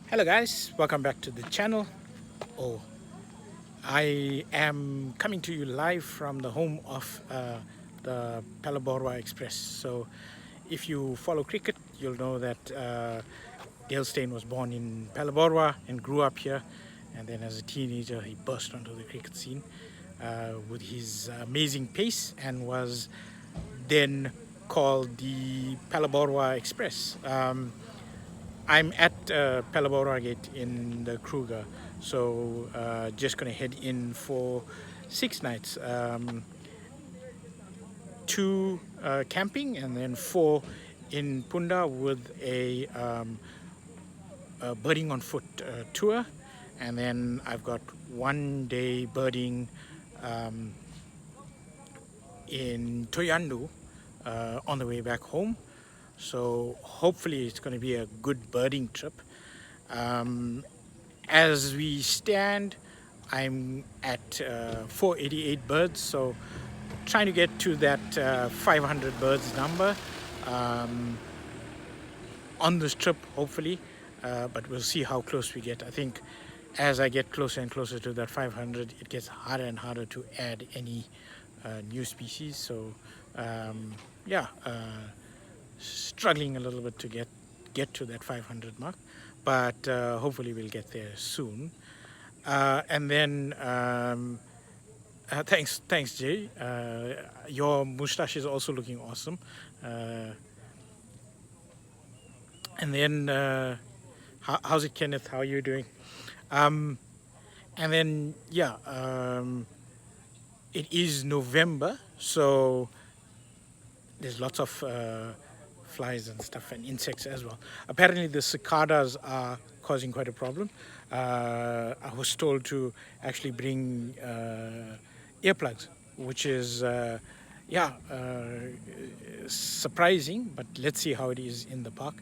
Hello guys, welcome back to the channel. Oh, I am coming to you live from the home of the Phalaborwa Express. So if you follow cricket, you'll know that Dale Steyn was born in Phalaborwa and grew up here. And then as a teenager, he burst onto the cricket scene with his amazing pace and was then called the Phalaborwa Express. I'm at Phalaborwa Gate in the Kruger, so just gonna head in for 6 nights, two camping and then four in Punda with a birding on foot tour, and then I've got 1 day birding in Toyandu on the way back home. So hopefully it's going to be a good birding trip. As we stand, I'm at 488 birds, so trying to get to that 500 birds number on this trip, hopefully. But we'll see how close we get. I think as I get closer and closer to that 500, it gets harder and harder to add any new species. So yeah. Struggling a little bit to get to that 500 mark, but hopefully we'll get there soon. And then thanks Jay, your mustache is also looking awesome. And then how's it, Kenneth? How are you doing? And then yeah, it is November, so there's lots of flies and stuff and insects as well. Apparently the cicadas are causing quite a problem. I was told to actually bring earplugs, which is surprising, but let's see how it is in the park.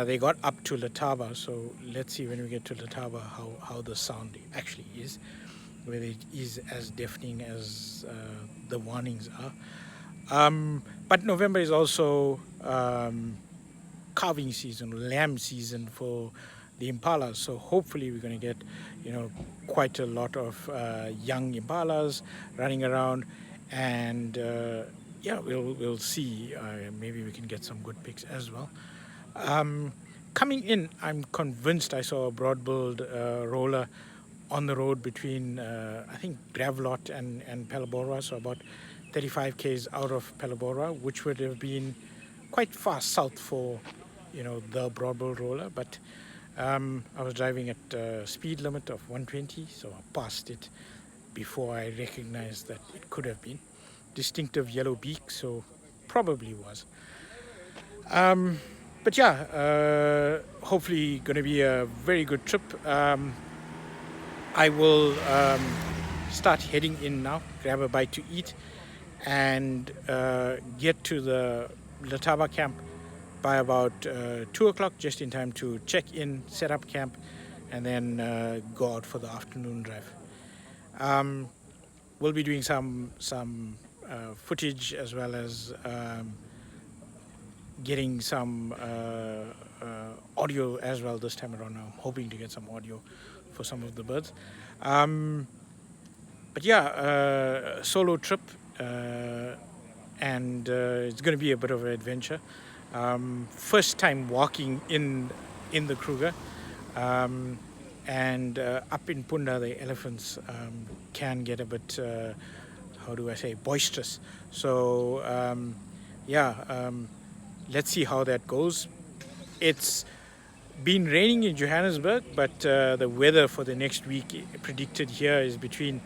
They got up to Lataba, so let's see when we get to Lataba how the sound actually is, whether it is as deafening as the warnings are. But November is also calving season, lamb season for the impalas. So hopefully we're going to get, quite a lot of young impalas running around, and we'll see. Maybe we can get some good pics as well. Coming in, I'm convinced I saw a broad-billed roller on the road between I think Gravlot and Phalaborwa, so about 35 k's out of Phalaborwa, which would have been quite far south for the broad-billed roller, but I was driving at a speed limit of 120, so I passed it before I recognized that it could have been distinctive yellow beak, so probably was. But yeah, hopefully going to be a very good trip. I will start heading in now, grab a bite to eat, and get to the Lataba camp by about 2 o'clock, just in time to check in, set up camp, and then go out for the afternoon drive. We'll be doing some footage, as well as getting some audio as well this time around. I'm hoping to get some audio for some of the birds. But yeah, solo trip, and it's going to be a bit of an adventure. First time walking in the Kruger, and up in Punda the elephants can get a bit, how do I say, boisterous. So let's see how that goes. It's been raining in Johannesburg, but the weather for the next week predicted here is between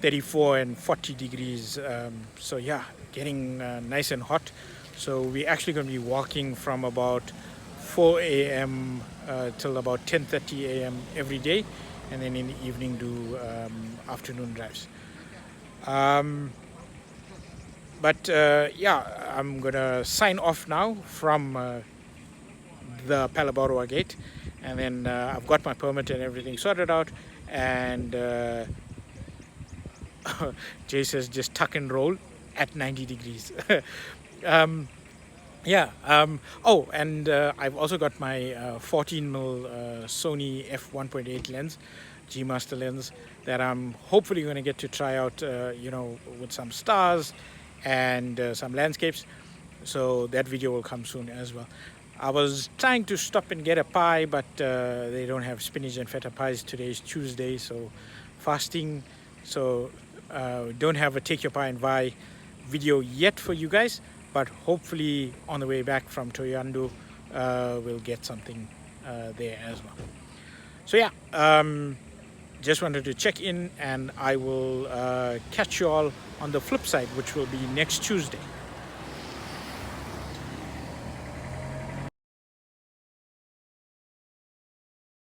34 and 40 degrees. So yeah, getting nice and hot. So we're actually going to be walking from about 4 a.m. Till about 10:30 a.m. every day, and then in the evening do afternoon drives. But yeah, I'm gonna sign off now from the Phalaborwa gate, and then I've got my permit and everything sorted out, and Jay says just tuck and roll at 90 degrees. Yeah. Oh, and I've also got my 14 mm Sony f1.8 lens, G Master lens, that I'm hopefully going to get to try out. With some stars and some landscapes. So that video will come soon as well. I was trying to stop and get a pie, but they don't have spinach and feta pies. Today is Tuesday, so fasting. So don't have a take your pie and vie video yet for you guys, but hopefully on the way back from Toyandu, we'll get something there as well. So yeah, just wanted to check in, and I will catch you all on the flip side, which will be next Tuesday.